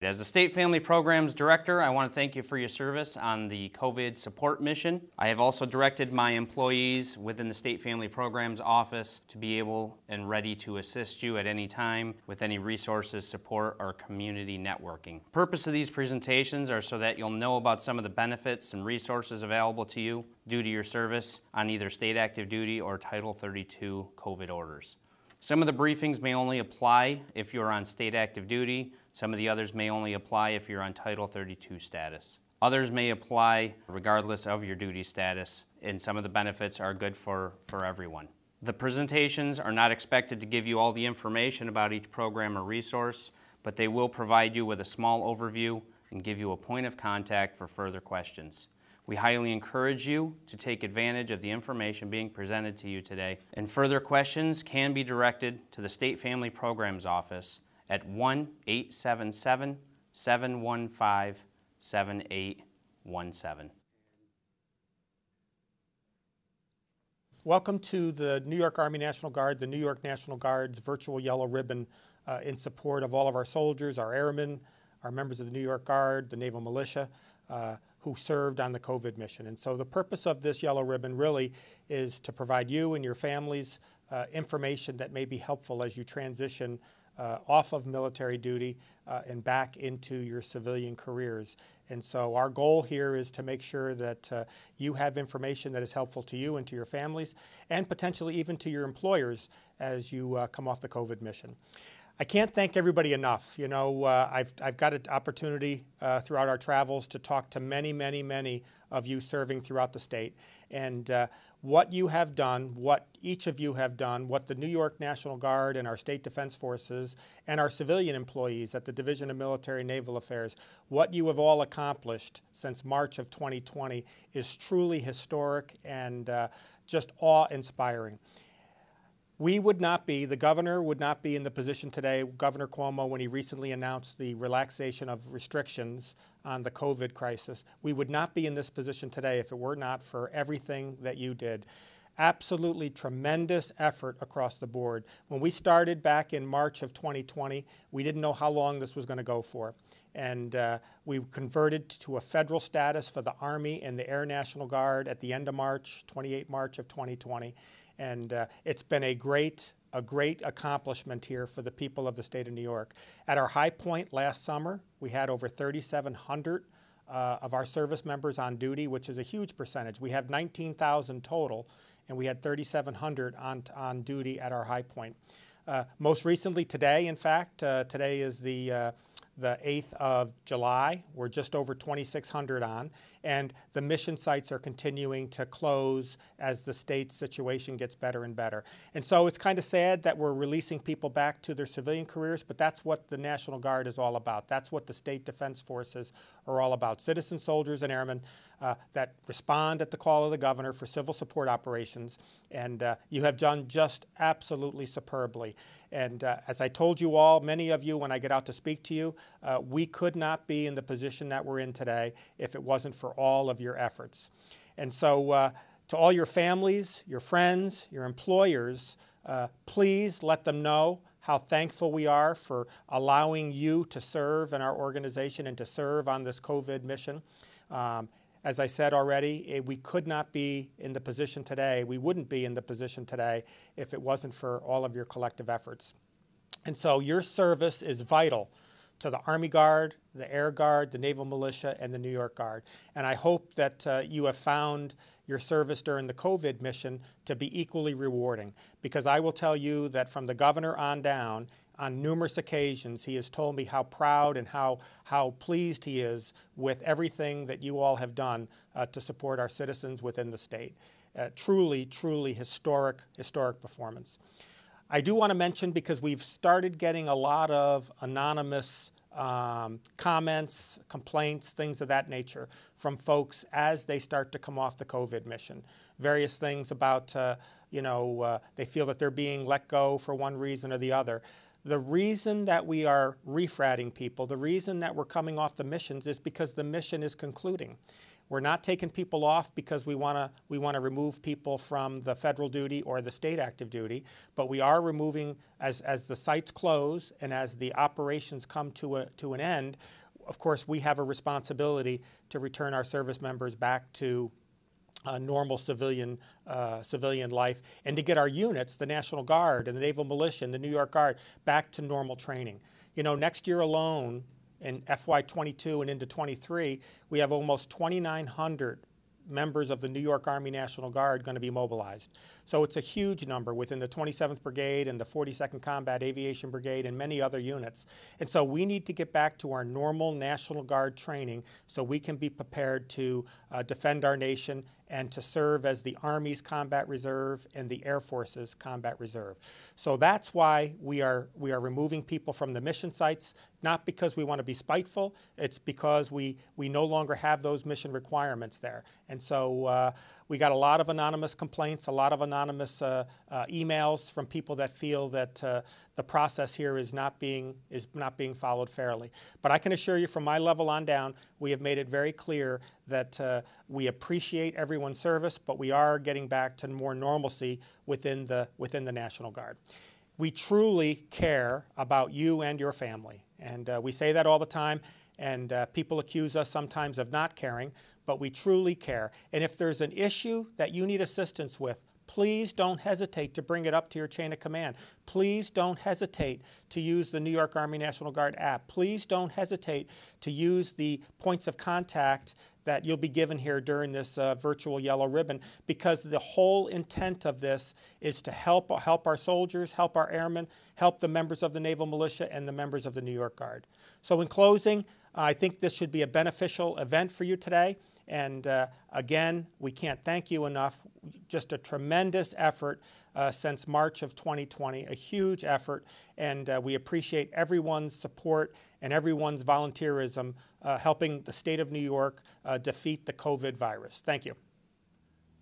As the State Family Programs Director, I want to thank you for your service on the COVID support mission. I have also directed my employees within the State Family Programs Office to be able and ready to assist you at any time with any resources, support, or community networking. The purpose of these presentations are so that you'll know about some of the benefits and resources available to you due to your service on either state active duty or Title 32 COVID orders. Some of the briefings may only apply if you're on state active duty. Some of the others may only apply if you're on Title 32 status. Others may apply regardless of your duty status, and some of the benefits are good for everyone. The presentations are not expected to give you all the information about each program or resource, but they will provide you with a small overview and give you a point of contact for further questions. We highly encourage you to take advantage of the information being presented to you today, and further questions can be directed to the State Family Programs Office at 1-877-715-7817. Welcome to the New York Army National Guard, the New York National Guard's virtual yellow ribbon in support of all of our soldiers, our airmen, our members of the New York Guard, the Naval Militia, who served on the COVID mission. And so the purpose of this yellow ribbon really is to provide you and your families information that may be helpful as you transition off of military duty and back into your civilian careers. And so our goal here is to make sure that you have information that is helpful to you and to your families, and potentially even to your employers as you come off the COVID mission. I can't thank everybody enough. You know, I've got an opportunity throughout our travels to talk to many of you serving throughout the state. And what you have done, what each of you have done, what the New York National Guard and our state defense forces and our civilian employees at the Division of Military and Naval Affairs, what you have all accomplished since March of 2020 is truly historic and just awe-inspiring. We would not be, the governor would not be in the position today, Governor Cuomo, when he recently announced the relaxation of restrictions on the COVID crisis, we would not be in this position today if it were not for everything that you did. Absolutely tremendous effort across the board. When we started back in March of 2020, we didn't know how long this was going to go for. And we converted to a federal status for the Army and the Air National Guard at the end of March, 28 March of 2020. And it's been a great accomplishment here for the people of the state of New York. At our high point last summer, we had over 3,700 of our service members on duty, which is a huge percentage. We have 19,000 total, and we had 3,700 on duty at our high point. Most recently today, in fact, today is the 8th of July. We're just over 2,600 on, and the mission sites are continuing to close as the state's situation gets better and better. And so it's kind of sad that we're releasing people back to their civilian careers, but that's what the National Guard is all about. That's what the state defense forces are all about. Citizen soldiers and airmen that respond at the call of the governor for civil support operations, and you have done just absolutely superbly. And as I told you all, many of you, when I get out to speak to you, we could not be in the position that we're in today if it wasn't for all of your efforts. And so to all your families, your friends, your employers, please let them know how thankful we are for allowing you to serve in our organization and to serve on this COVID mission. As I said already, we could not be in the position today, we wouldn't be in the position today if it wasn't for all of your collective efforts. And so your service is vital to the Army Guard, the Air Guard, the Naval Militia, and the New York Guard. And I hope that you have found your service during the COVID mission to be equally rewarding, because I will tell you that from the governor on down, on numerous occasions, he has told me how proud and how pleased he is with everything that you all have done to support our citizens within the state. Truly historic performance. I do want to mention, because we've started getting a lot of anonymous comments, complaints, things of that nature from folks as they start to come off the COVID mission. Various things about, they feel that they're being let go for one reason or the other. The reason that we are refratting people, the reason that we're coming off the missions is because the mission is concluding. We're not taking people off because we want to remove people from the federal duty or the state active duty, but we are removing, as the sites close and as the operations come to an end, of course we have a responsibility to return our service members back to normal civilian life, and to get our units, the National Guard and the Naval Militia and the New York Guard, back to normal training. You know, next year alone, in FY22 and into 23, we have almost 2,900 members of the New York Army National Guard going to be mobilized. So it's a huge number within the 27th Brigade and the 42nd Combat Aviation Brigade and many other units. And so we need to get back to our normal National Guard training so we can be prepared to defend our nation and to serve as the Army's Combat Reserve and the Air Force's Combat Reserve. So that's why we are removing people from the mission sites, not because we want to be spiteful, it's because we no longer have those mission requirements there. And so we got a lot of anonymous complaints, a lot of anonymous emails from people that feel that the process here is not being followed fairly. But I can assure you, from my level on down, we have made it very clear that we appreciate everyone's service, but we are getting back to more normalcy within the National Guard. We truly care about you and your family, and we say that all the time, and people accuse us sometimes of not caring, but we truly care. And if there's an issue that you need assistance with, please don't hesitate to bring it up to your chain of command. Please don't hesitate to use the New York Army National Guard app. Please don't hesitate to use the points of contact that you'll be given here during this virtual yellow ribbon, because the whole intent of this is to help our soldiers, help our airmen, help the members of the Naval Militia and the members of the New York Guard. So in closing, I think this should be a beneficial event for you today. And again, we can't thank you enough. Just a tremendous effort since March of 2020, a huge effort, and we appreciate everyone's support and everyone's volunteerism helping the state of New York defeat the COVID virus. Thank you.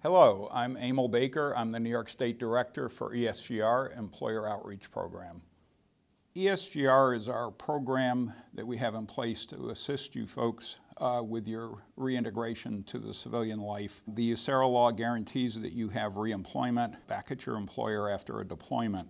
Hello, I'm Emil Baker. I'm the New York State Director for ESGR, Employer Outreach Program. ESGR is our program that we have in place to assist you folks with your reintegration to the civilian life. The USERRA law guarantees that you have reemployment back at your employer after a deployment.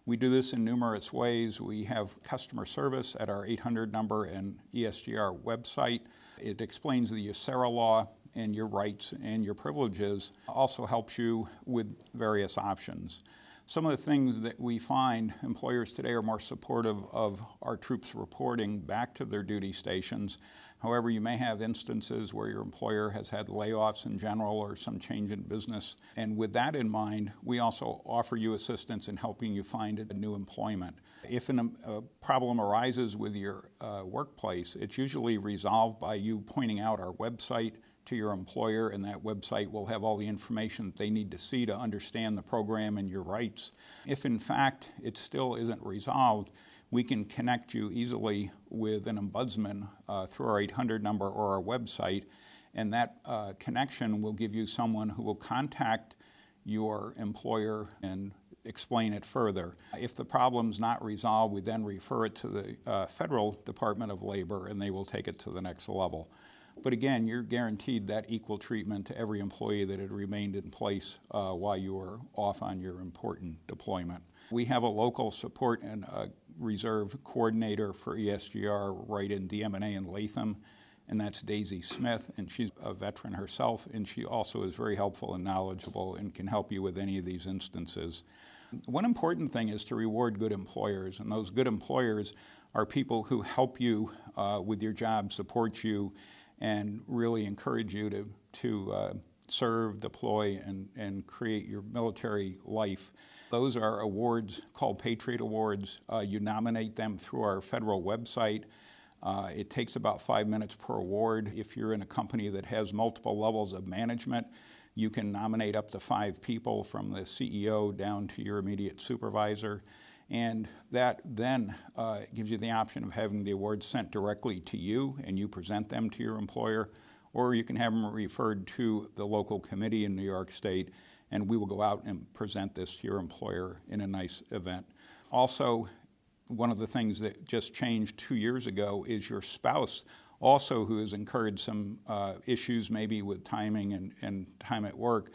We do this in numerous ways. We have customer service at our 800 number and ESGR website. It explains the USERRA law and your rights and your privileges. Also helps you with various options. Some of the things that we find, employers today are more supportive of our troops reporting back to their duty stations. However, you may have instances where your employer has had layoffs in general or some change in business. And with that in mind, we also offer you assistance in helping you find a new employment. If a problem arises with your workplace, it's usually resolved by you pointing out our website to your employer, and that website will have all the information that they need to see to understand the program and your rights. If in fact it still isn't resolved, we can connect you easily with an ombudsman through our 800 number or our website, and that connection will give you someone who will contact your employer and explain it further. If the problem's not resolved, we then refer it to the Federal Department of Labor, and they will take it to the next level. But again, you're guaranteed that equal treatment to every employee that had remained in place while you were off on your important deployment. We have a local support and reserve coordinator for ESGR right in DM&A in Latham, and that's Daisy Smith, and she's a veteran herself, and she also is very helpful and knowledgeable and can help you with any of these instances. One important thing is to reward good employers, and those good employers are people who help you with your job, support you, and really encourage you to serve, deploy, and create your military life. Those are awards called Patriot Awards. You nominate them through our federal website. It takes about 5 minutes per award. If you're in a company that has multiple levels of management, you can nominate up to 5 people from the CEO down to your immediate supervisor. And that then gives you the option of having the awards sent directly to you, and you present them to your employer, or you can have them referred to the local committee in New York State, and we will go out and present this to your employer in a nice event. Also, one of the things that just changed 2 years ago is your spouse also who has incurred some issues maybe with timing and time at work,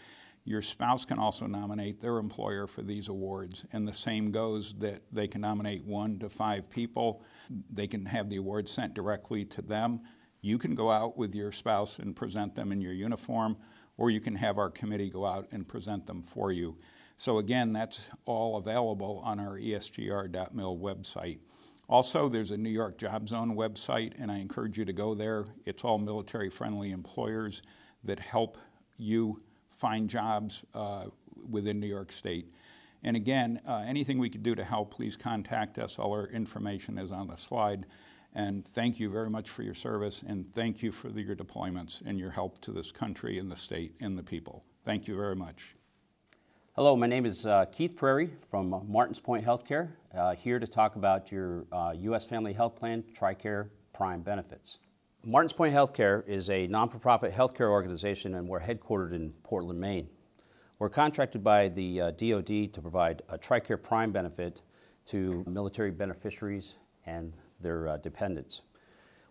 your spouse can also nominate their employer for these awards. And the same goes that they can nominate 1 to 5 people. They can have the awards sent directly to them. You can go out with your spouse and present them in your uniform, or you can have our committee go out and present them for you. So again, that's all available on our esgr.mil website. Also, there's a New York Job Zone website, and I encourage you to go there. It's all military-friendly employers that help you find jobs within New York State. And again, anything we could do to help, please contact us. All our information is on the slide. And thank you very much for your service, and thank you for your deployments and your help to this country and the state and the people. Thank you very much. Hello, my name is Keith Praire from Martins Point Healthcare, here to talk about your U.S. Family Health Plan TRICARE Prime benefits. Martins Point Healthcare is a non-for-profit healthcare organization, and we're headquartered in Portland, Maine. We're contracted by the DoD to provide a TRICARE Prime benefit to military beneficiaries and their dependents.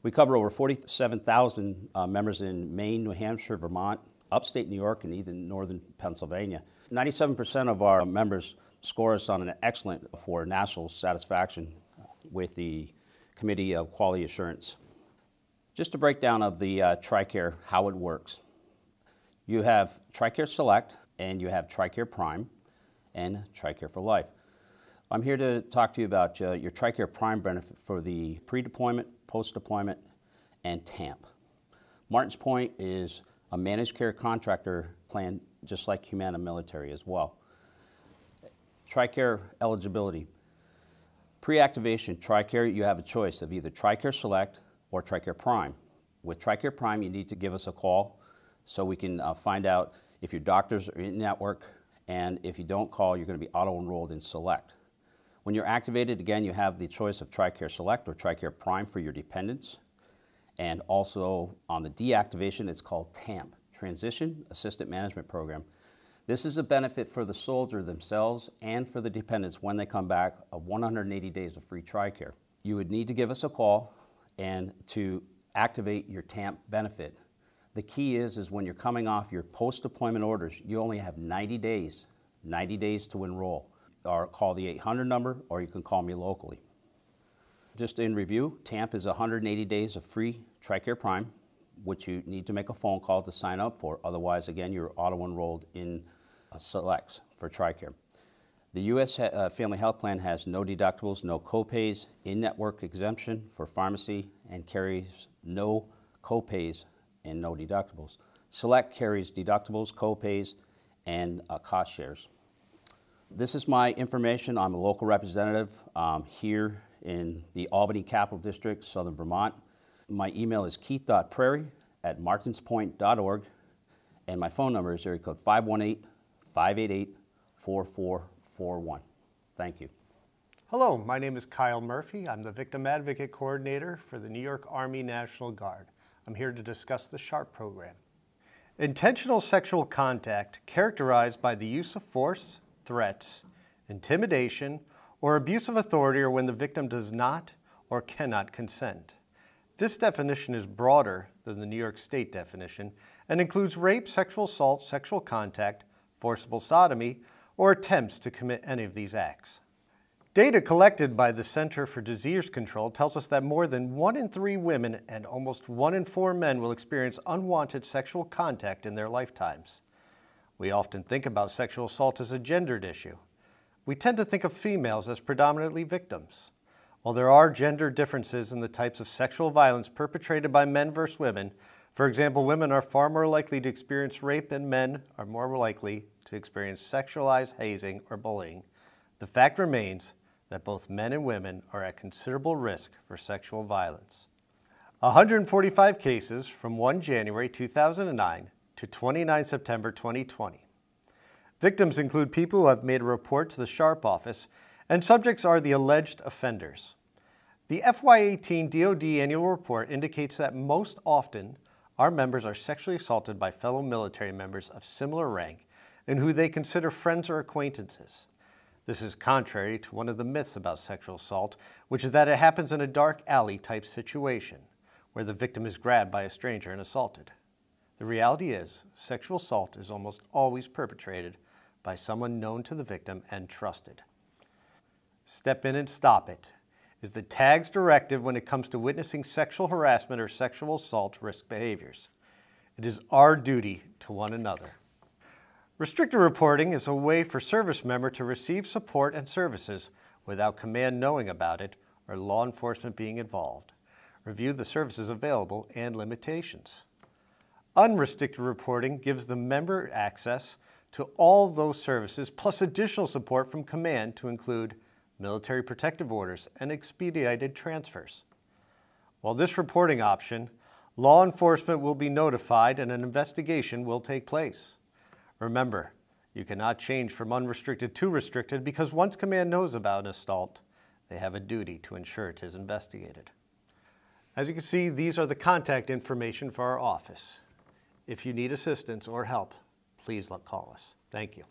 We cover over 47,000 members in Maine, New Hampshire, Vermont, upstate New York, and even northern Pennsylvania. 97% of our members score us on an excellent for national satisfaction with the Committee of Quality Assurance. Just a breakdown of the TRICARE, how it works. You have TRICARE Select, and you have TRICARE Prime, and TRICARE for Life. I'm here to talk to you about your TRICARE Prime benefit for the pre-deployment, post-deployment, and TAMP. Martins Point is a managed care contractor plan just like Humana Military as well. TRICARE eligibility. Pre-activation TRICARE, you have a choice of either TRICARE Select or TRICARE Prime. With TRICARE Prime, you need to give us a call so we can find out if your doctors are in network, and if you don't call, you're going to be auto-enrolled in Select. When you're activated, again, you have the choice of TRICARE Select or TRICARE Prime for your dependents. And also on the deactivation, it's called TAMP, Transition Assistant Management Program. This is a benefit for the soldier themselves and for the dependents when they come back of 180 days of free TRICARE. You would need to give us a call and to activate your TAMP benefit. The key is when you're coming off your post-deployment orders, you only have 90 days to enroll. Or call the 800 number, or you can call me locally. Just in review, TAMP is 180 days of free TRICARE Prime, which you need to make a phone call to sign up for. Otherwise, again, you're auto-enrolled in Selects for TRICARE. The U.S. Family Health Plan has no deductibles, no copays, in-network exemption for pharmacy, and carries no copays and no deductibles. Select carries deductibles, copays, and cost shares. This is my information. I'm a local representative here in the Albany Capital District, Southern Vermont. My email is keith.praire@martinspoint.org, and my phone number is area code 518-588-4441. Thank you. Hello, my name is Kyle Murphy. I'm the Victim Advocate Coordinator for the New York Army National Guard. I'm here to discuss the SHARP program. Intentional sexual contact characterized by the use of force, threats, intimidation, or abuse of authority, or when the victim does not or cannot consent. This definition is broader than the New York State definition and includes rape, sexual assault, sexual contact, forcible sodomy, or attempts to commit any of these acts. Data collected by the Center for Disease Control tells us that more than 1 in 3 women and almost 1 in 4 men will experience unwanted sexual contact in their lifetimes. We often think about sexual assault as a gendered issue. We tend to think of females as predominantly victims. While there are gender differences in the types of sexual violence perpetrated by men versus women, for example, women are far more likely to experience rape and men are more likely to experience sexualized hazing or bullying, the fact remains that both men and women are at considerable risk for sexual violence. 145 cases from 1 January 2009 to 29 September 2020. Victims include people who have made a report to the SHARP office, and subjects are the alleged offenders. The FY18 DoD annual report indicates that most often our members are sexually assaulted by fellow military members of similar rank and who they consider friends or acquaintances. This is contrary to one of the myths about sexual assault, which is that it happens in a dark alley type situation. where the victim is grabbed by a stranger and assaulted. The reality is, sexual assault is almost always perpetrated by someone known to the victim and trusted. Step in and stop it is the TAG's directive when it comes to witnessing sexual harassment or sexual assault risk behaviors. It is our duty to one another. Restricted reporting is a way for service member to receive support and services without command knowing about it or law enforcement being involved. Review the services available and limitations. Unrestricted reporting gives the member access to all those services plus additional support from command to include military protective orders and expedited transfers. While this reporting option, law enforcement will be notified and an investigation will take place. Remember, you cannot change from unrestricted to restricted because once command knows about an assault, they have a duty to ensure it is investigated. As you can see, these are the contact information for our office. If you need assistance or help, please call us. Thank you.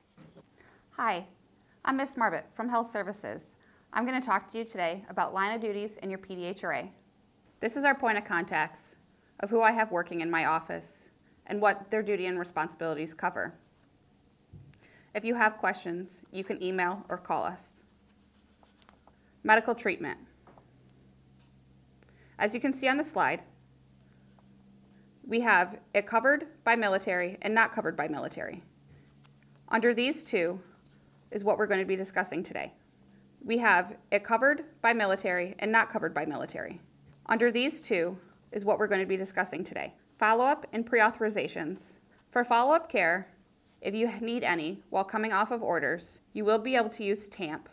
Hi, I'm Ms. Marbot from Health Services. I'm going to talk to you today about line of duties in your PDHRA. This is our point of contacts of who I have working in my office and what their duty and responsibilities cover. If you have questions, you can email or call us. Medical treatment. As you can see on the slide, we have it covered by military and not covered by military. Under these two is what we're going to be discussing today. We have it covered by military and not covered by military. Under these two is what we're going to be discussing today. Follow-up and pre-authorizations. For follow-up care, if you need any while coming off of orders, you will be able to use TAMP,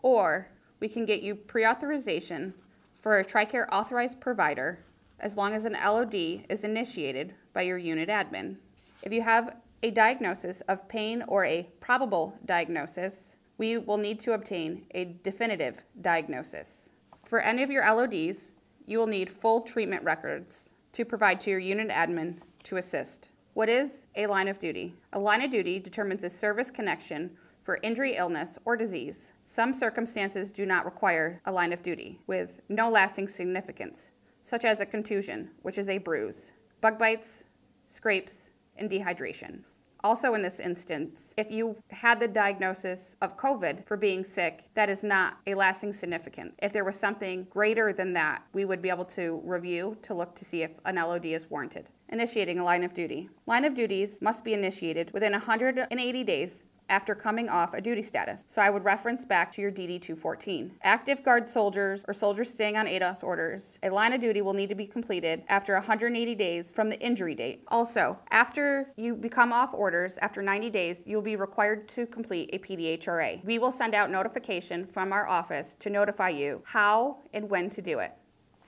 or we can get you pre-authorization for a TRICARE authorized provider as long as an LOD is initiated by your unit admin. If you have a diagnosis of pain or a probable diagnosis, we will need to obtain a definitive diagnosis. For any of your LODs, you will need full treatment records to provide to your unit admin to assist. What is a line of duty? A line of duty determines a service connection for injury, illness, or disease. Some circumstances do not require a line of duty with no lasting significance, such as a contusion, which is a bruise, bug bites, scrapes, and dehydration. Also in this instance, if you had the diagnosis of COVID for being sick, that is not a lasting significance. If there was something greater than that, we would be able to review to look to see if an LOD is warranted. Initiating a line of duty. Line of duties must be initiated within 180 days after coming off a duty status. So I would reference back to your DD 214. Active guard soldiers or soldiers staying on ADOS orders, a line of duty will need to be completed after 180 days from the injury date. Also, after you become off orders, after 90 days, you'll be required to complete a PDHRA. We will send out notification from our office to notify you how and when to do it.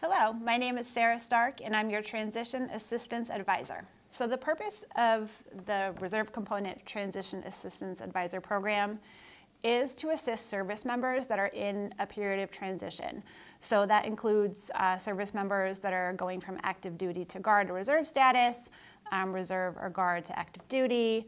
Hello, my name is Sarah Stark and I'm your Transition Assistance Advisor. So the purpose of the Reserve Component Transition Assistance Advisor program is to assist service members that are in a period of transition. So that includes service members that are going from active duty to guard or reserve status, reserve or guard to active duty,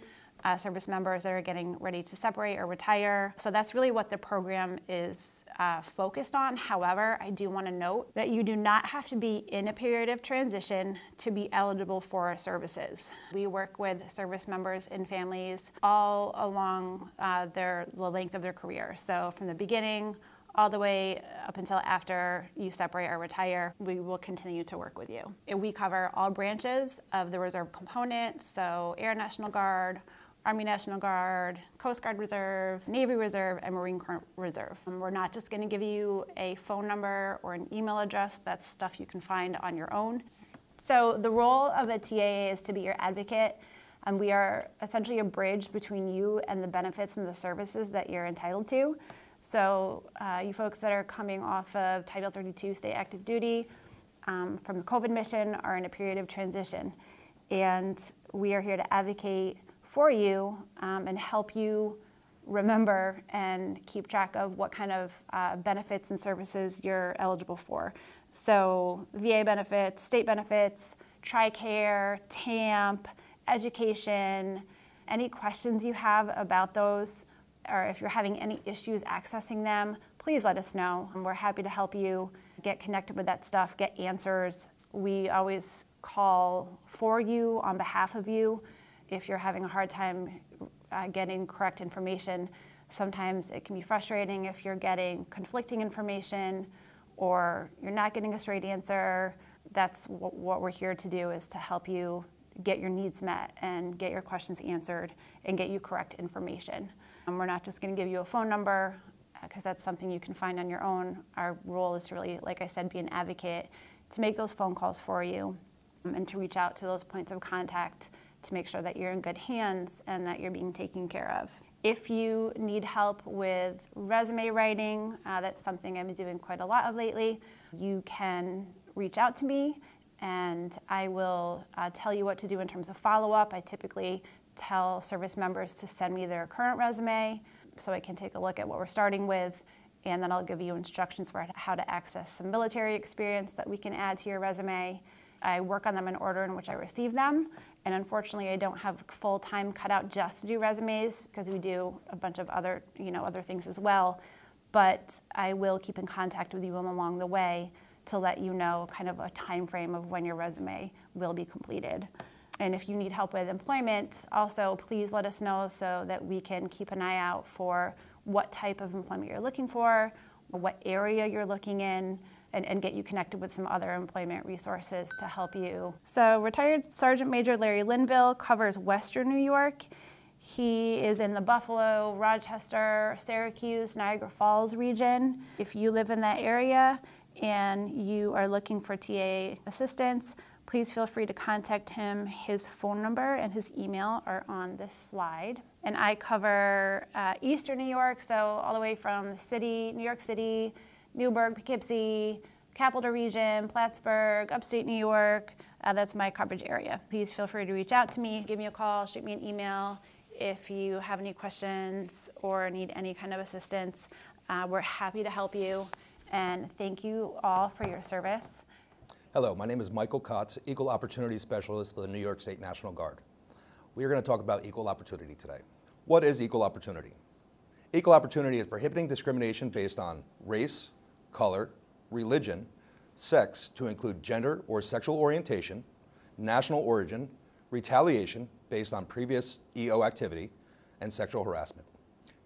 service members that are getting ready to separate or retire. So that's really what the program is focused on. However, I do want to note that you do not have to be in a period of transition to be eligible for our services. We work with service members and families all along the length of their career. So from the beginning all the way up until after you separate or retire, we will continue to work with you. We cover all branches of the reserve component, so Air National Guard, Army National Guard, Coast Guard Reserve, Navy Reserve, and Marine Corps Reserve. We're not just going to give you a phone number or an email address. That's stuff you can find on your own. So the role of a TAA is to be your advocate, and we are essentially a bridge between you and the benefits and the services that you're entitled to. So you folks that are coming off of Title 32 state active duty from the COVID mission are in a period of transition. And we are here to advocate for you and help you remember and keep track of what kind of benefits and services you're eligible for. So VA benefits, state benefits, TRICARE, TAMP, education, any questions you have about those, or if you're having any issues accessing them, please let us know. We're happy to help you get connected with that stuff, get answers, We always call for you on behalf of you if you're having a hard time getting correct information. Sometimes it can be frustrating if you're getting conflicting information or you're not getting a straight answer. That's what we're here to do, is to help you get your needs met and get your questions answered and get you correct information. And we're not just going to give you a phone number because that's something you can find on your own. Our role is to really, like I said, be an advocate, to make those phone calls for you and to reach out to those points of contact to make sure that you're in good hands and that you're being taken care of. If you need help with resume writing, that's something I've been doing quite a lot of lately. You can reach out to me and I will tell you what to do in terms of follow-up. I typically tell service members to send me their current resume so I can take a look at what we're starting with, and then I'll give you instructions for how to access some military experience that we can add to your resume. I work on them in order in which I receive them, and unfortunately I don't have full time cut out just to do resumes because we do a bunch of other things as well. But I will keep in contact with you along the way to let you know kind of a time frame of when your resume will be completed. And if you need help with employment, also please let us know so that we can keep an eye out for what type of employment you're looking for, what area you're looking in, and get you connected with some other employment resources to help you. So retired Sergeant Major Larry Linville covers Western New York. He is in the Buffalo, Rochester, Syracuse, Niagara Falls region. If you live in that area and you are looking for TA assistance, please feel free to contact him. His phone number and his email are on this slide. And I cover Eastern New York, so all the way from the city, New York City, Newburgh, Poughkeepsie, Capital Region, Plattsburgh, upstate New York. That's my coverage area. Please feel free to reach out to me, give me a call, shoot me an email. If you have any questions or need any kind of assistance, we're happy to help you. And thank you all for your service. Hello, my name is Michael Kotz, Equal Opportunity Specialist for the New York State National Guard. We are going to talk about equal opportunity today. What is equal opportunity? Equal opportunity is prohibiting discrimination based on race, color, religion, sex to include gender or sexual orientation, national origin, retaliation based on previous EO activity, and sexual harassment.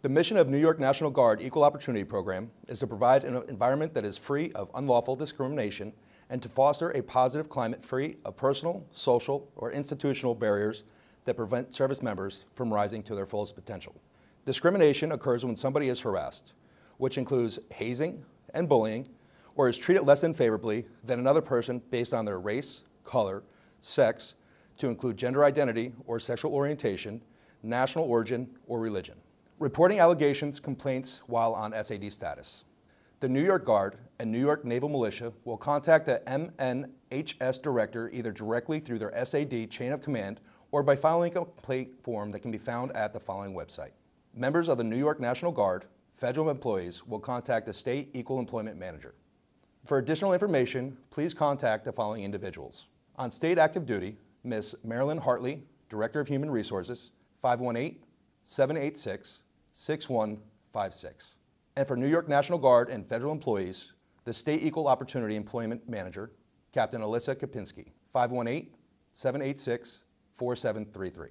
The mission of New York National Guard Equal Opportunity Program is to provide an environment that is free of unlawful discrimination and to foster a positive climate free of personal, social, or institutional barriers that prevent service members from rising to their fullest potential. Discrimination occurs when somebody is harassed, which includes hazing and bullying, or is treated less than favorably than another person based on their race, color, sex, to include gender identity or sexual orientation, national origin, or religion. Reporting allegations, complaints while on SAD status. The New York Guard and New York Naval Militia will contact the MNHS director either directly through their SAD chain of command or by filing a complaint form that can be found at the following website. Members of the New York National Guard, federal employees, will contact the State Equal Employment Manager. For additional information, please contact the following individuals. On state active duty, Ms. Marilyn Hartley, Director of Human Resources, 518-786-6156. And for New York National Guard and federal employees, the State Equal Opportunity Employment Manager, Captain Alyssa Kapinski, 518-786-4733.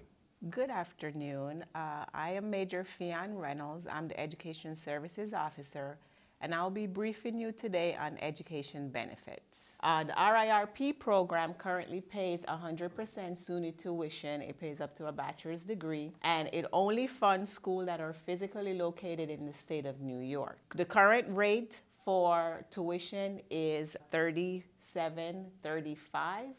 Good afternoon. I am Major Phyonne Reynolds. I'm the Education Services Officer, and I'll be briefing you today on education benefits. The RIRP program currently pays 100% SUNY tuition. It pays up to a bachelor's degree, and it only funds schools that are physically located in the state of New York. The current rate for tuition is $37.35,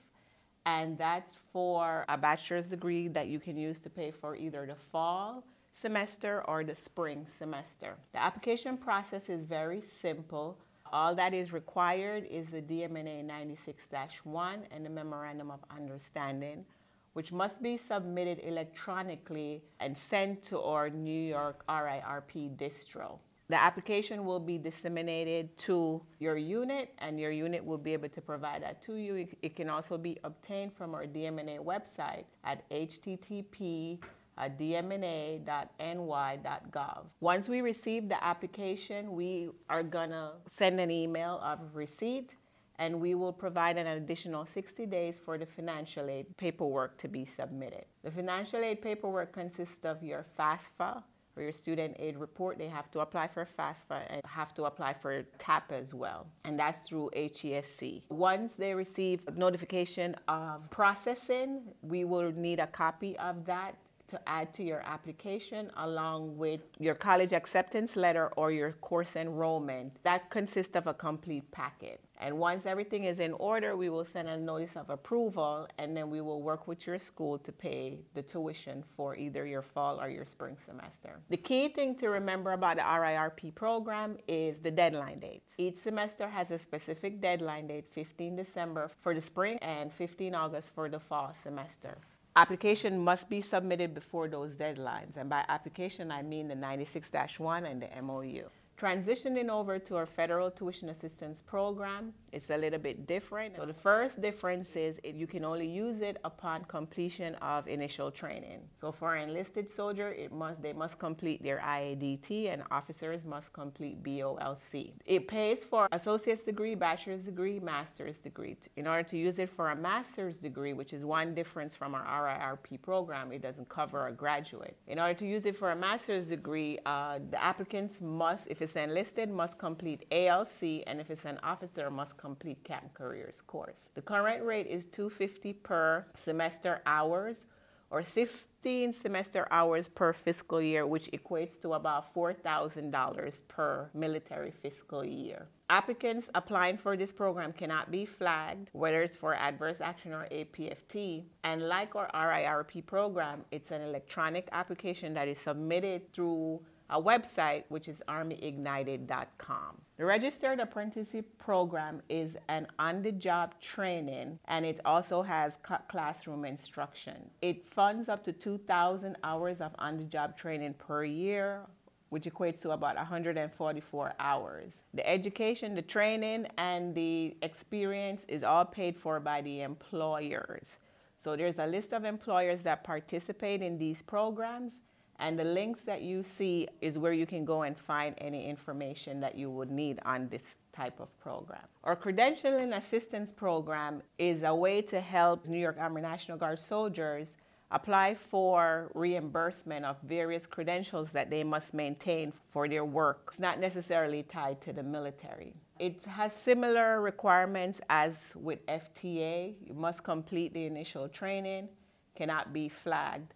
and that's for a bachelor's degree that you can use to pay for either the fall semester or the spring semester. The application process is very simple. All that is required is the DMNA 96-1 and the Memorandum of Understanding, which must be submitted electronically and sent to our New York RIRP distro. The application will be disseminated to your unit, and your unit will be able to provide that to you. It can also be obtained from our DMNA website at http://dmna.ny.gov. Once we receive the application, we are gonna send an email of receipt, and we will provide an additional 60 days for the financial aid paperwork to be submitted. The financial aid paperwork consists of your FAFSA, or your student aid report. They have to apply for FAFSA and have to apply for TAP as well, and that's through HESC. Once they receive notification of processing, we will need a copy of that to add to your application along with your college acceptance letter or your course enrollment. That consists of a complete packet. And once everything is in order, we will send a notice of approval, and then we will work with your school to pay the tuition for either your fall or your spring semester. The key thing to remember about the RIRP program is the deadline dates. Each semester has a specific deadline date, 15 December for the spring and 15 August for the fall semester. Application must be submitted before those deadlines, and by application I mean the 96-1 and the MOU. Transitioning over to our federal tuition assistance program, it's a little bit different. So the first difference is you can only use it upon completion of initial training. So for an enlisted soldier, they must complete their IADT, and officers must complete BOLC. It pays for associate's degree, bachelor's degree, master's degree. In order to use it for a master's degree, which is one difference from our RIRP program, it doesn't cover a graduate. In order to use it for a master's degree, the applicants must, if it's enlisted, must complete ALC, and if it's an officer, must complete Camp Careers course. The current rate is $250 per semester hours, or 16 semester hours per fiscal year, which equates to about $4,000 per military fiscal year. Applicants applying for this program cannot be flagged, whether it's for adverse action or APFT. And like our RIRP program, it's an electronic application that is submitted through a website, which is armyignited.com. The Registered Apprenticeship Program is an on-the-job training, and it also has classroom instruction. It funds up to 2,000 hours of on-the-job training per year, which equates to about 144 hours. The education, the training, and the experience is all paid for by the employers. So there's a list of employers that participate in these programs, and the links that you see is where you can go and find any information that you would need on this type of program. Our Credentialing Assistance Program is a way to help New York Army National Guard soldiers apply for reimbursement of various credentials that they must maintain for their work. It's not necessarily tied to the military. It has similar requirements as with FTA. You must complete the initial training, cannot be flagged.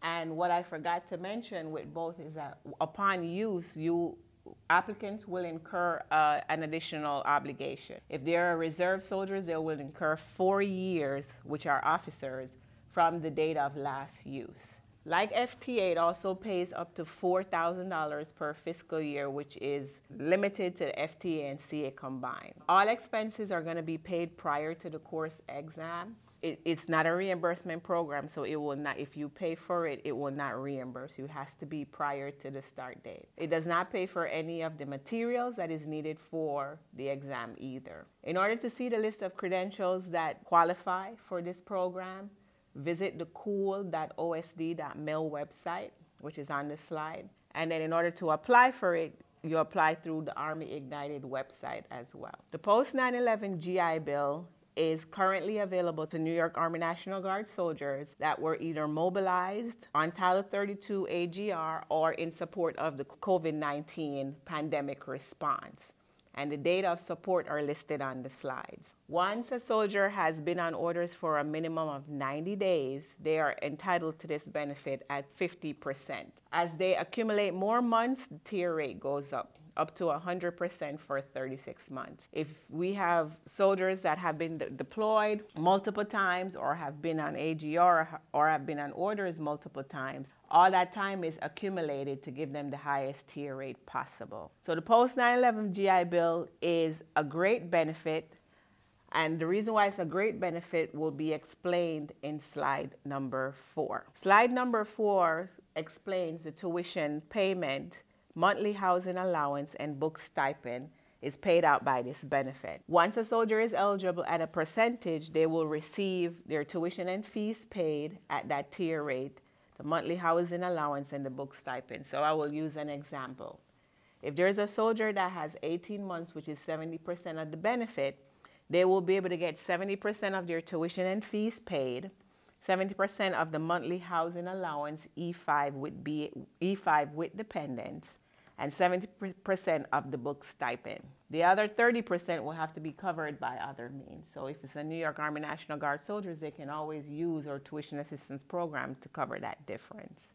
And what I forgot to mention with both is that upon use, applicants will incur an additional obligation. If they are reserve soldiers, they will incur 4 years, which are officers, from the date of last use. Like FTA, it also pays up to $4,000 per fiscal year, which is limited to FTA and CA combined. All expenses are going to be paid prior to the course exam. It's not a reimbursement program, so it will not, if you pay for it, it will not reimburse you. It has to be prior to the start date. It does not pay for any of the materials that is needed for the exam either. In order to see the list of credentials that qualify for this program, visit the cool.osd.mil website, which is on the slide. And then in order to apply for it, you apply through the Army Ignited website as well. The post-9/11 GI Bill is currently available to New York Army National Guard soldiers that were either mobilized on Title 32 AGR or in support of the COVID-19 pandemic response. And the date of support are listed on the slides. Once a soldier has been on orders for a minimum of 90 days, they are entitled to this benefit at 50%. As they accumulate more months, the tier rate goes up to 100% for 36 months. If we have soldiers that have been deployed multiple times or have been on AGR or have been on orders multiple times, all that time is accumulated to give them the highest tier rate possible. So the post-9/11 GI Bill is a great benefit, and the reason why it's a great benefit will be explained in slide number 4. Slide number 4 explains the tuition payment, monthly housing allowance, and book stipend is paid out by this benefit. Once a soldier is eligible at a percentage, they will receive their tuition and fees paid at that tier rate, the monthly housing allowance, and the book stipend. So I will use an example. If there's a soldier that has 18 months, which is 70% of the benefit, They will be able to get 70% of their tuition and fees paid, 70% of the monthly housing allowance, E5 with dependents, and 70% of the book stipend. The other 30% will have to be covered by other means. So if it's a New York Army National Guard soldiers, they can always use our tuition assistance program to cover that difference.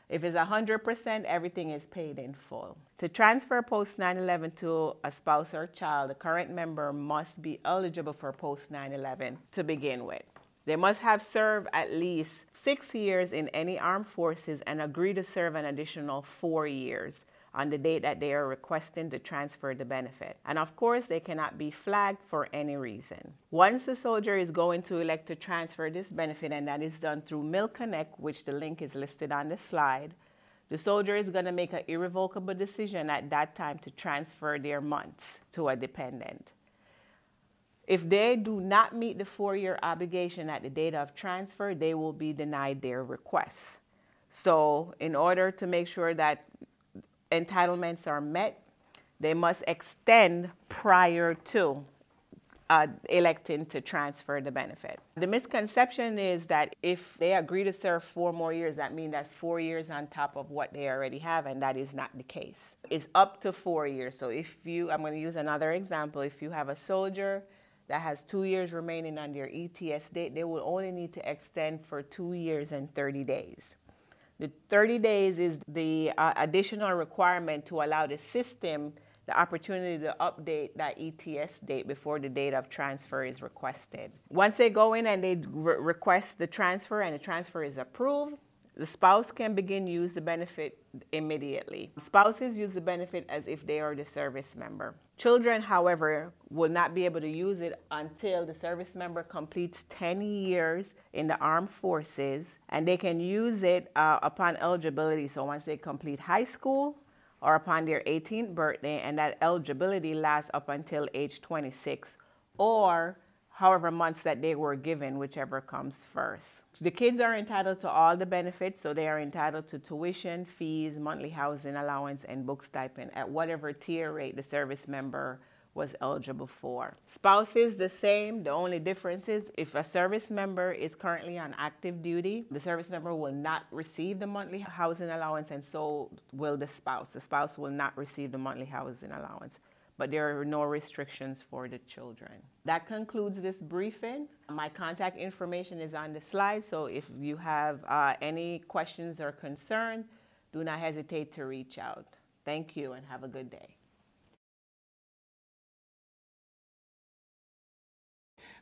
If it's 100%, everything is paid in full. To transfer post 9/11 to a spouse or child, the current member must be eligible for post 9/11 to begin with. They must have served at least 6 years in any armed forces and agree to serve an additional 4 years on the date that they are requesting to transfer the benefit. And of course, they cannot be flagged for any reason. Once the soldier is going to elect to transfer this benefit, and that is done through MilConnect, which the link is listed on the slide, the soldier is going to make an irrevocable decision at that time to transfer their months to a dependent. If they do not meet the 4-year obligation at the date of transfer, they will be denied their request. So in order to make sure that entitlements are met, they must extend prior to electing to transfer the benefit. The misconception is that if they agree to serve 4 more years, that means that's 4 years on top of what they already have, and that is not the case. It's up to 4 years. So if you, I'm going to use another example, if you have a soldier that has 2 years remaining on their ETS date, they will only need to extend for 2 years and 30 days. The 30 days is the additional requirement to allow the system the opportunity to update that ETS date before the date of transfer is requested. Once they go in and they request the transfer and the transfer is approved, the spouse can begin use the benefit immediately. Spouses use the benefit as if they are the service member. Children, however, will not be able to use it until the service member completes 10 years in the armed forces, and they can use it upon eligibility. So once they complete high school or upon their 18th birthday, and that eligibility lasts up until age 26, or however months that they were given, whichever comes first. The kids are entitled to all the benefits, so they are entitled to tuition, fees, monthly housing allowance, and book stipend at whatever tier rate the service member was eligible for. Spouses, the same. The only difference is if a service member is currently on active duty, the service member will not receive the monthly housing allowance, and so will the spouse. The spouse will not receive the monthly housing allowance, but there are no restrictions for the children. That concludes this briefing. My contact information is on the slide, so if you have any questions or concerns, do not hesitate to reach out. Thank you and have a good day.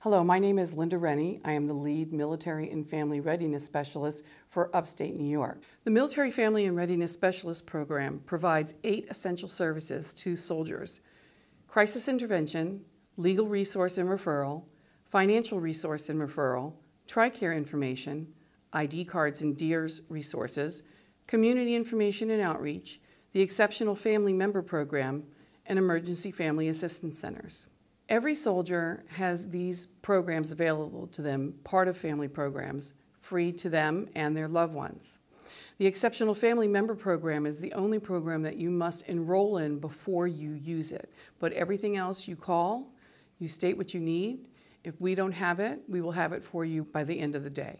Hello, my name is Linda Rennie. I am the lead Military and Family Readiness Specialist for upstate New York. The Military Family and Readiness Specialist program provides 8 essential services to soldiers: crisis intervention, legal resource and referral, financial resource and referral, TRICARE information, ID cards and DEERS resources, community information and outreach, the Exceptional Family Member Program, and Emergency Family Assistance Centers. Every soldier has these programs available to them, part of family programs, free to them and their loved ones. The Exceptional Family Member Program is the only program that you must enroll in before you use it. But everything else you call, you state what you need. If we don't have it, we will have it for you by the end of the day.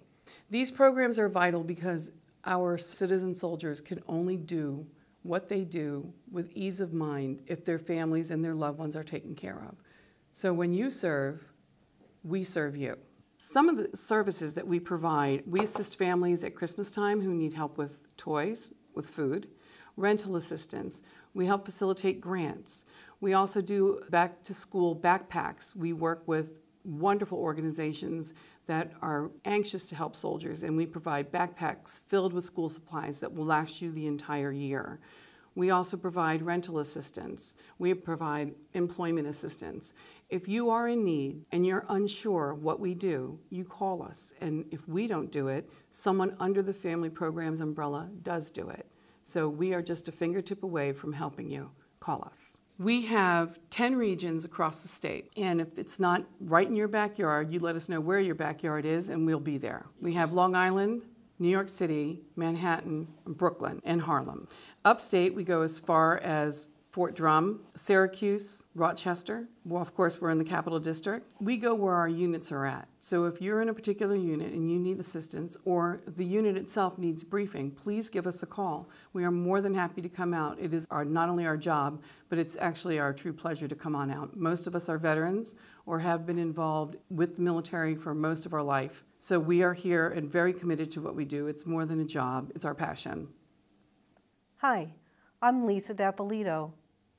These programs are vital because our citizen soldiers can only do what they do with ease of mind if their families and their loved ones are taken care of. So when you serve, we serve you. Some of the services that we provide, we assist families at Christmas time who need help with toys, with food, rental assistance. We help facilitate grants. We also do back-to-school backpacks. We work with wonderful organizations that are anxious to help soldiers, and we provide backpacks filled with school supplies that will last you the entire year. We also provide rental assistance. We provide employment assistance. If you are in need and you're unsure what we do, you call us. And if we don't do it, someone under the family programs umbrella does do it. So we are just a fingertip away from helping you. Call us. We have 10 regions across the state. And if it's not right in your backyard, you let us know where your backyard is and we'll be there. We have Long Island, New York City, Manhattan, Brooklyn, and Harlem. Upstate, we go as far as Fort Drum, Syracuse, Rochester. Well, of course, we're in the Capital District. We go where our units are at. So if you're in a particular unit and you need assistance or the unit itself needs briefing, please give us a call. We are more than happy to come out. It is not only our job, but it's actually our true pleasure to come on out. Most of us are veterans or have been involved with the military for most of our life. So we are here and very committed to what we do. It's more than a job, it's our passion. Hi, I'm Lisa Dapolito.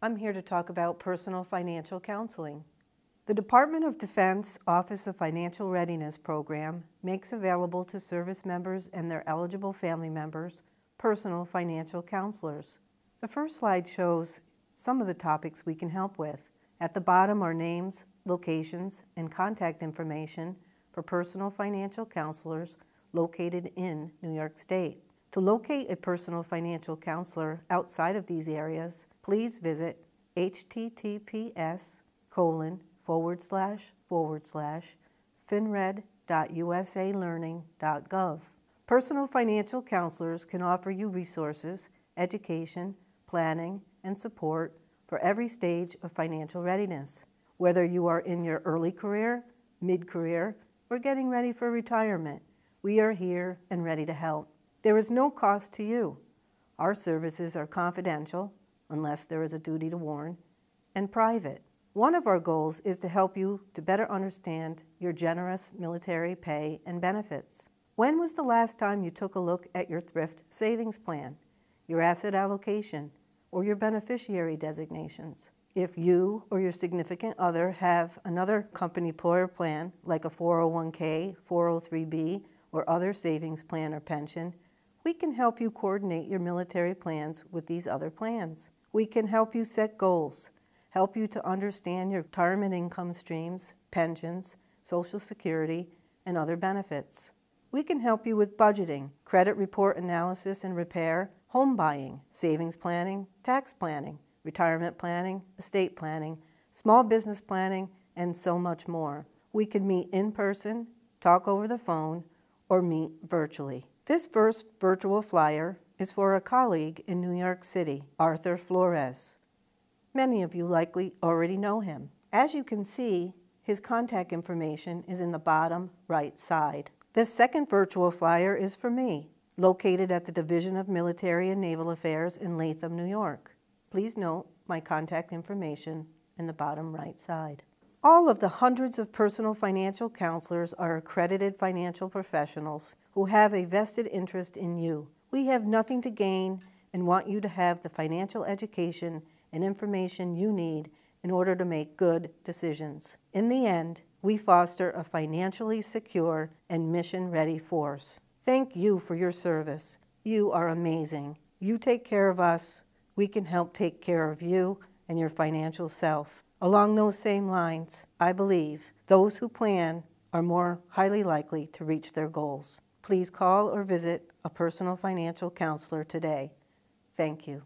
I'm here to talk about personal financial counseling. The Department of Defense Office of Financial Readiness program makes available to service members and their eligible family members personal financial counselors. The first slide shows some of the topics we can help with. At the bottom are names, locations, and contact information for personal financial counselors located in New York State. To locate a personal financial counselor outside of these areas, please visit https://finred.usalearning.gov. Personal financial counselors can offer you resources, education, planning, and support for every stage of financial readiness. Whether you are in your early career, mid-career, or getting ready for retirement, we are here and ready to help. There is no cost to you. Our services are confidential, unless there is a duty to warn, and private. One of our goals is to help you to better understand your generous military pay and benefits. When was the last time you took a look at your thrift savings plan, your asset allocation, or your beneficiary designations? If you or your significant other have another company employer plan, like a 401k, 403b, or other savings plan or pension, we can help you coordinate your military plans with these other plans. We can help you set goals, help you to understand your retirement income streams, pensions, Social Security, and other benefits. We can help you with budgeting, credit report analysis and repair, home buying, savings planning, tax planning, retirement planning, estate planning, small business planning, and so much more. We can meet in person, talk over the phone, or meet virtually. This first virtual flyer is for a colleague in New York City, Arthur Flores. Many of you likely already know him. As you can see, his contact information is in the bottom right side. This second virtual flyer is for me, located at the Division of Military and Naval Affairs in Latham, New York. Please note my contact information in the bottom right side. All of the hundreds of personal financial counselors are accredited financial professionals who have a vested interest in you. We have nothing to gain and want you to have the financial education and information you need in order to make good decisions. In the end, we foster a financially secure and mission-ready force. Thank you for your service. You are amazing. You take care of us, we can help take care of you and your financial self. Along those same lines, I believe those who plan are more highly likely to reach their goals. Please call or visit a personal financial counselor today. Thank you.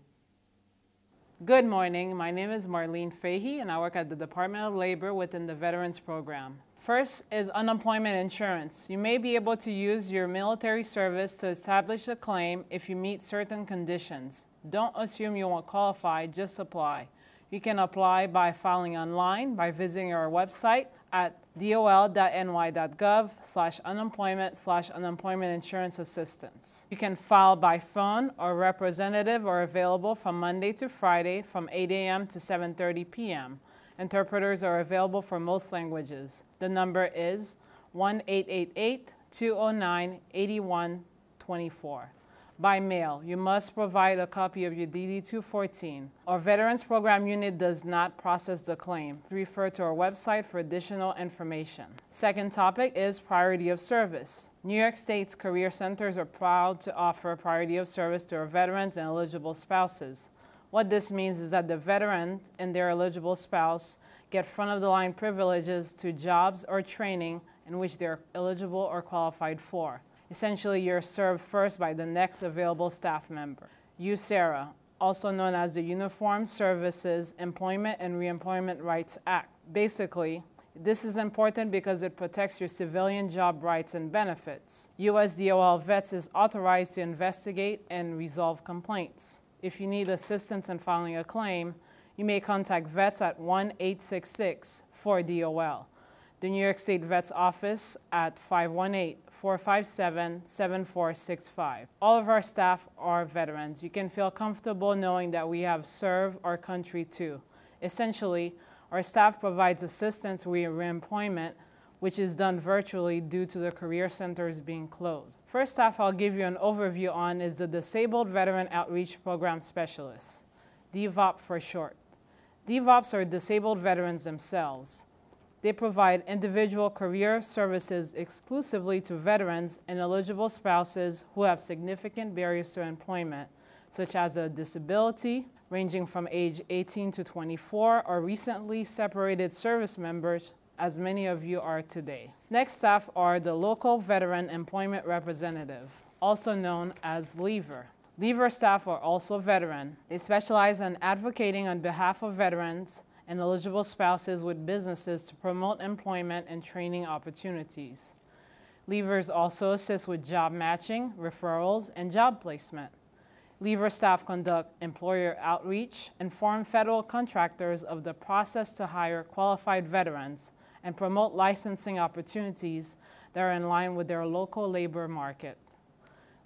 Good morning. My name is Marlyne Fahey, and I work at the Department of Labor within the Veterans Program. First is unemployment insurance. You may be able to use your military service to establish a claim if you meet certain conditions. Don't assume you won't qualify, just apply. You can apply by filing online, by visiting our website at dol.ny.gov/unemployment/unemployment insurance assistance. You can file by phone or representative are available from Monday to Friday from 8 a.m. to 7:30 p.m. Interpreters are available for most languages. The number is 1-888-209-8124. By mail, you must provide a copy of your DD-214. Our Veterans Program unit does not process the claim. Refer to our website for additional information. Second topic is priority of service. New York State's career centers are proud to offer priority of service to our veterans and eligible spouses. What this means is that the veteran and their eligible spouse get front-of-the-line privileges to jobs or training in which they're eligible or qualified for. Essentially, you're served first by the next available staff member. USERRA, also known as the Uniformed Services Employment and Reemployment Rights Act. Basically, this is important because it protects your civilian job rights and benefits. USDOL Vets is authorized to investigate and resolve complaints. If you need assistance in filing a claim, you may contact vets at 1-866-4DOL. The New York State Vets Office at 518-457-7465. All of our staff are veterans. You can feel comfortable knowing that we have served our country too. Essentially, our staff provides assistance with reemployment, which is done virtually due to the career centers being closed. First off, I'll give you an overview on is the Disabled Veteran Outreach Program Specialist, DVOP for short. DVOPs are disabled veterans themselves. They provide individual career services exclusively to veterans and eligible spouses who have significant barriers to employment, such as a disability ranging from age 18 to 24 or recently separated service members, as many of you are today. Next staff are the Local Veteran Employment Representative, also known as LEVER. LEVER staff are also veteran. They specialize in advocating on behalf of veterans and eligible spouses with businesses to promote employment and training opportunities. LEVERs also assist with job matching, referrals, and job placement. LEVER staff conduct employer outreach, inform federal contractors of the process to hire qualified veterans, and promote licensing opportunities that are in line with their local labor market.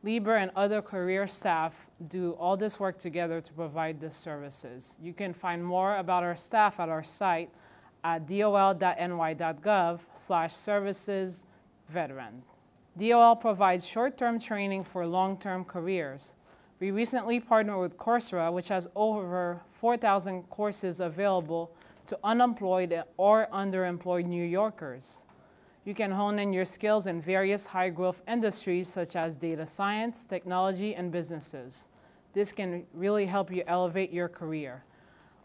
LEVER and other career staff do all this work together to provide these services. You can find more about our staff at our site at dol.ny.gov/servicesveteran. DOL provides short-term training for long-term careers. We recently partnered with Coursera, which has over 4,000 courses available to unemployed or underemployed New Yorkers. You can hone in your skills in various high-growth industries such as data science, technology, and businesses. This can really help you elevate your career.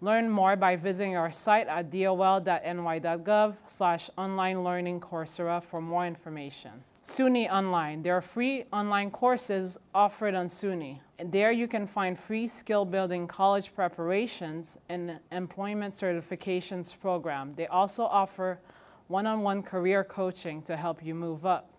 Learn more by visiting our site at dol.ny.gov/online learning Coursera for more information. SUNY Online. There are free online courses offered on SUNY. And there you can find free skill-building college preparations and employment certifications program. They also offer one-on-one career coaching to help you move up.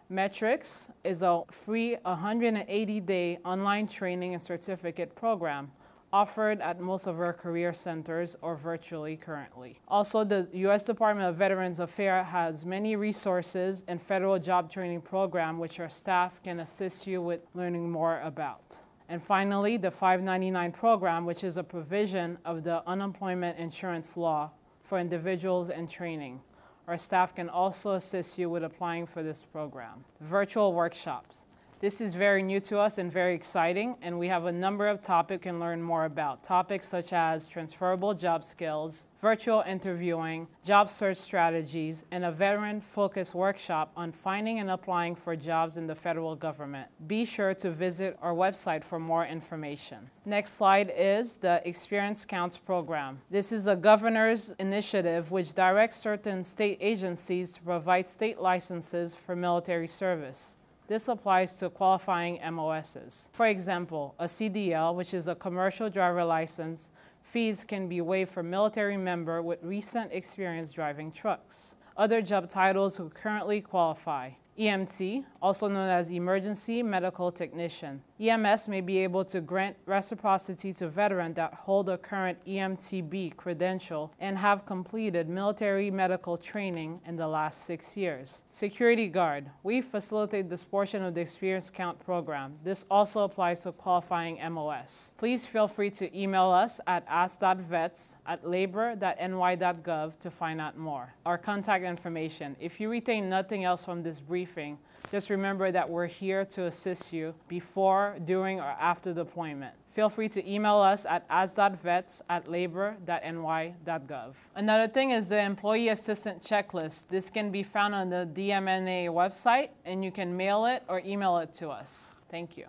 Metrics is a free 180-day online training and certificate program offered at most of our career centers or virtually currently. Also, the U.S. Department of Veterans Affairs has many resources and federal job training program which our staff can assist you with learning more about. And finally, the 599 program, which is a provision of the unemployment insurance law for individuals and training. Our staff can also assist you with applying for this program. Virtual workshops. This is very new to us and very exciting, and we have a number of topics you can learn more about. Topics such as transferable job skills, virtual interviewing, job search strategies, and a veteran-focused workshop on finding and applying for jobs in the federal government. Be sure to visit our website for more information. Next slide is the Experience Counts program. This is a governor's initiative which directs certain state agencies to provide state licenses for military service. This applies to qualifying MOSs. For example, a CDL, which is a commercial driver license, fees can be waived for military member with recent experience driving trucks. Other job titles who currently qualify. EMT, also known as Emergency Medical Technician. EMS may be able to grant reciprocity to veterans that hold a current EMTB credential and have completed military medical training in the last 6 years. Security Guard. We facilitate this portion of the Experience Count program. This also applies to qualifying MOS. Please feel free to email us at ask.vets@labor.ny.gov to find out more. Our contact information. If you retain nothing else from this briefing, just remember that we're here to assist you before, during, or after deployment. Feel free to email us at ask.vets@labor.ny.gov. Another thing is the Employee Assistant Checklist. This can be found on the DMNA website, and you can mail it or email it to us. Thank you.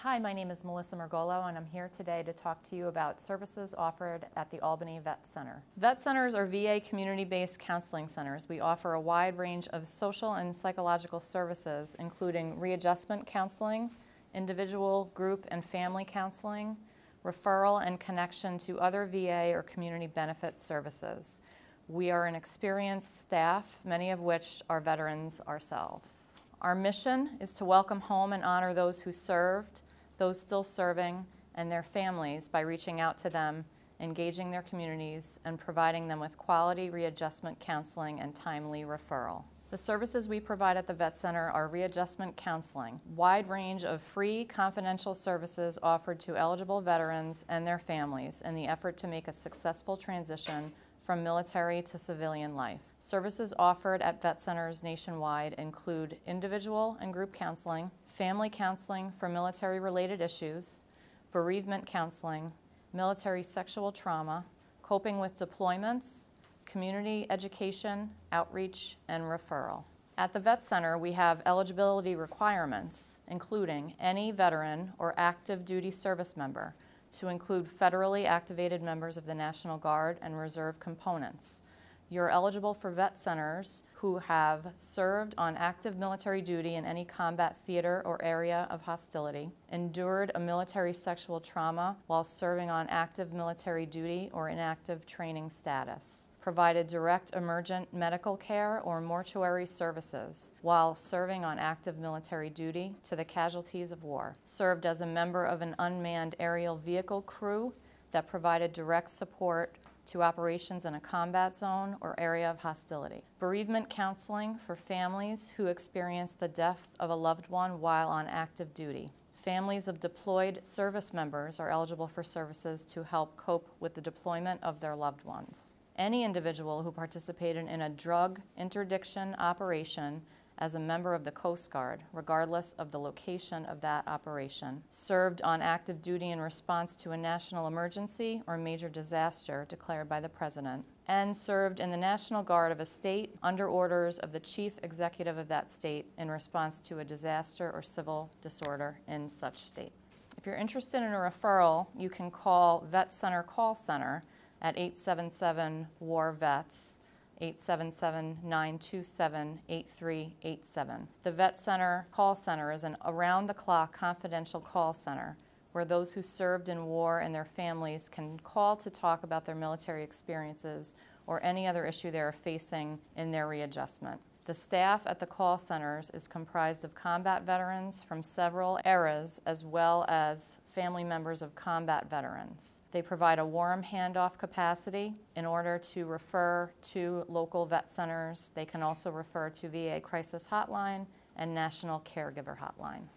Hi, my name is Melissa Murgolo, and I'm here today to talk to you about services offered at the Albany Vet Center. Vet centers are VA community-based counseling centers. We offer a wide range of social and psychological services, including readjustment counseling, individual, group, and family counseling, referral and connection to other VA or community benefit services. We are an experienced staff, many of which are veterans ourselves. Our mission is to welcome home and honor those who served, those still serving, and their families by reaching out to them, engaging their communities, and providing them with quality readjustment counseling and timely referral. The services we provide at the Vet Center are readjustment counseling, wide range of free confidential services offered to eligible veterans and their families in the effort to make a successful transition from military to civilian life. Services offered at vet centers nationwide include individual and group counseling, family counseling for military-related issues, bereavement counseling, military sexual trauma, coping with deployments, community education, outreach, and referral. At the Vet Center, we have eligibility requirements, including any veteran or active duty service member, to include federally activated members of the National Guard and Reserve components. You're eligible for vet centers who have served on active military duty in any combat theater or area of hostility, endured a military sexual trauma while serving on active military duty or inactive training status, provided direct emergent medical care or mortuary services while serving on active military duty to the casualties of war, served as a member of an unmanned aerial vehicle crew that provided direct support to operations in a combat zone or area of hostility. Bereavement counseling for families who experienced the death of a loved one while on active duty. Families of deployed service members are eligible for services to help cope with the deployment of their loved ones. Any individual who participated in a drug interdiction operation as a member of the Coast Guard, regardless of the location of that operation, served on active duty in response to a national emergency or major disaster declared by the President, and served in the National Guard of a state under orders of the chief executive of that state in response to a disaster or civil disorder in such state. If you're interested in a referral, you can call Vet Center Call Center at 877-WAR-VETS, 877-927-8387. The Vet Center Call Center is an around-the-clock confidential call center where those who served in war and their families can call to talk about their military experiences or any other issue they are facing in their readjustment. The staff at the call centers is comprised of combat veterans from several eras as well as family members of combat veterans. They provide a warm handoff capacity in order to refer to local vet centers. They can also refer to VA Crisis Hotline and National Caregiver Hotline.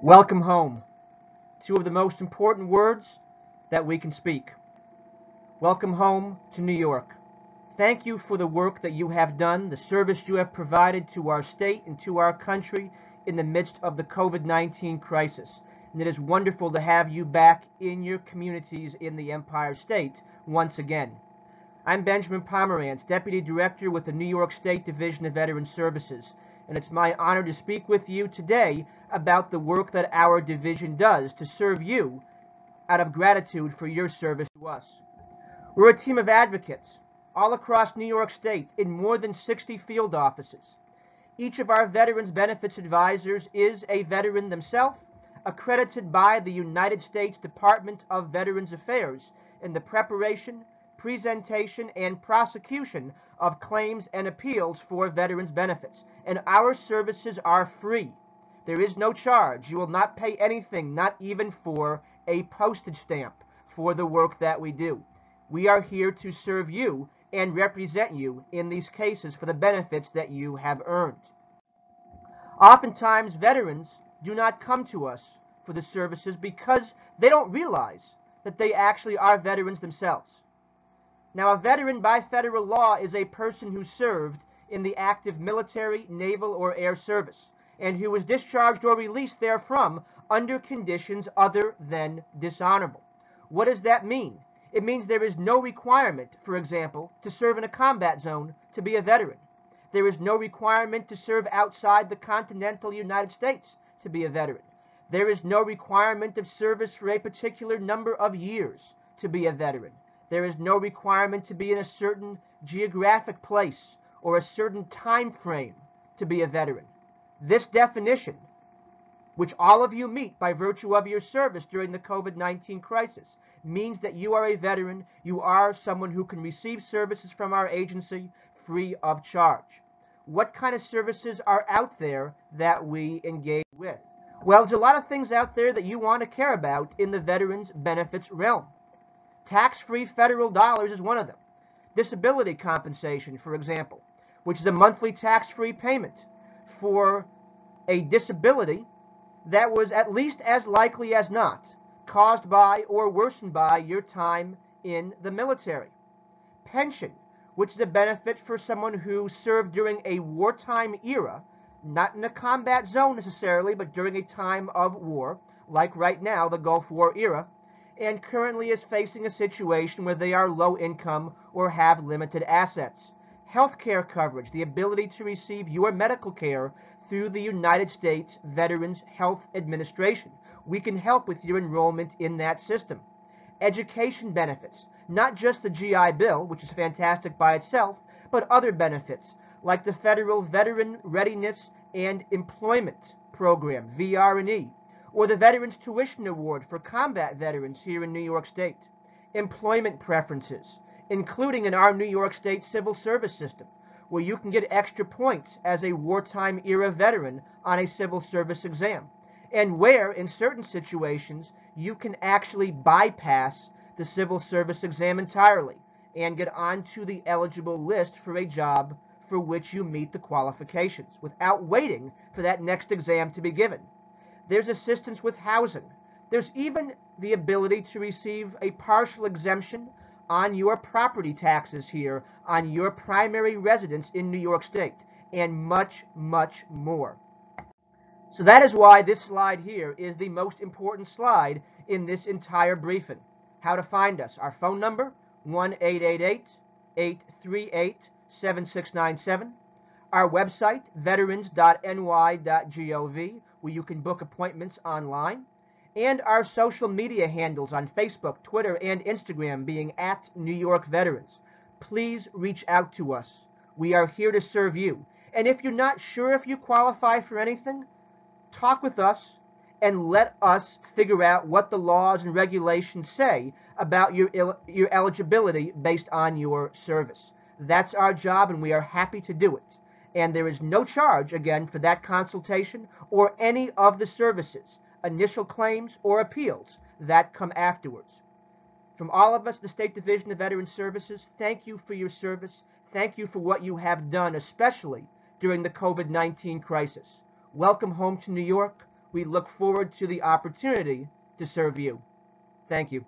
Welcome home. Two of the most important words that we can speak. Welcome home to New York. Thank you for the work that you have done, the service you have provided to our state and to our country in the midst of the COVID-19 crisis. And it is wonderful to have you back in your communities in the Empire State once again. I'm Benjamin Pomerance, Deputy Director with the New York State Division of Veterans Services, and it's my honor to speak with you today about the work that our division does to serve you out of gratitude for your service to us. We're a team of advocates all across New York State in more than 60 field offices. Each of our Veterans Benefits Advisors is a veteran themselves, accredited by the United States Department of Veterans Affairs in the preparation, presentation, and prosecution of claims and appeals for veterans benefits. And our services are free. There is no charge. You will not pay anything, not even for a postage stamp, for the work that we do. We are here to serve you and represent you in these cases for the benefits that you have earned. Oftentimes, veterans do not come to us for the services because they don't realize that they actually are veterans themselves. Now, a veteran by federal law is a person who served in the active military, naval, or air service, and who was discharged or released therefrom under conditions other than dishonorable. What does that mean? It means there is no requirement, for example, to serve in a combat zone to be a veteran. There is no requirement to serve outside the continental United States to be a veteran. There is no requirement of service for a particular number of years to be a veteran. There is no requirement to be in a certain geographic place or a certain time frame to be a veteran. This definition, which all of you meet by virtue of your service during the COVID-19 crisis, means that you are a veteran, you are someone who can receive services from our agency free of charge. What kind of services are out there that we engage with? Well, there's a lot of things out there that you want to care about in the veterans benefits realm. Tax-free federal dollars is one of them. Disability compensation, for example, which is a monthly tax-free payment for a disability that was at least as likely as not caused by or worsened by your time in the military. Pension, which is a benefit for someone who served during a wartime era, not in a combat zone necessarily, but during a time of war, like right now, the Gulf War era, and currently is facing a situation where they are low income or have limited assets. Healthcare coverage, the ability to receive your medical care through the United States Veterans Health Administration. We can help with your enrollment in that system. Education benefits, not just the GI Bill, which is fantastic by itself, but other benefits like the Federal Veteran Readiness and Employment Program, VR&E, or the Veterans Tuition Award for combat veterans here in New York State. Employment preferences, including in our New York State civil service system, where you can get extra points as a wartime era veteran on a civil service exam, and where, in certain situations, you can actually bypass the civil service exam entirely and get onto the eligible list for a job for which you meet the qualifications without waiting for that next exam to be given. There's assistance with housing. There's even the ability to receive a partial exemption on your property taxes here on your primary residence in New York State, and much, much more. So that is why this slide here is the most important slide in this entire briefing. How to find us. Our phone number, 1-888-838-7697. Our website, veterans.ny.gov, where you can book appointments online. And our social media handles on Facebook, Twitter, and Instagram being @NewYorkVeterans. Please reach out to us. We are here to serve you. And if you're not sure if you qualify for anything, talk with us and let us figure out what the laws and regulations say about your eligibility based on your service. That's our job, and we are happy to do it. And there is no charge, again, for that consultation or any of the services, initial claims or appeals that come afterwards. From all of us, the State Division of Veterans Services, thank you for your service. Thank you for what you have done, especially during the COVID-19 crisis. Welcome home to New York. We look forward to the opportunity to serve you. Thank you.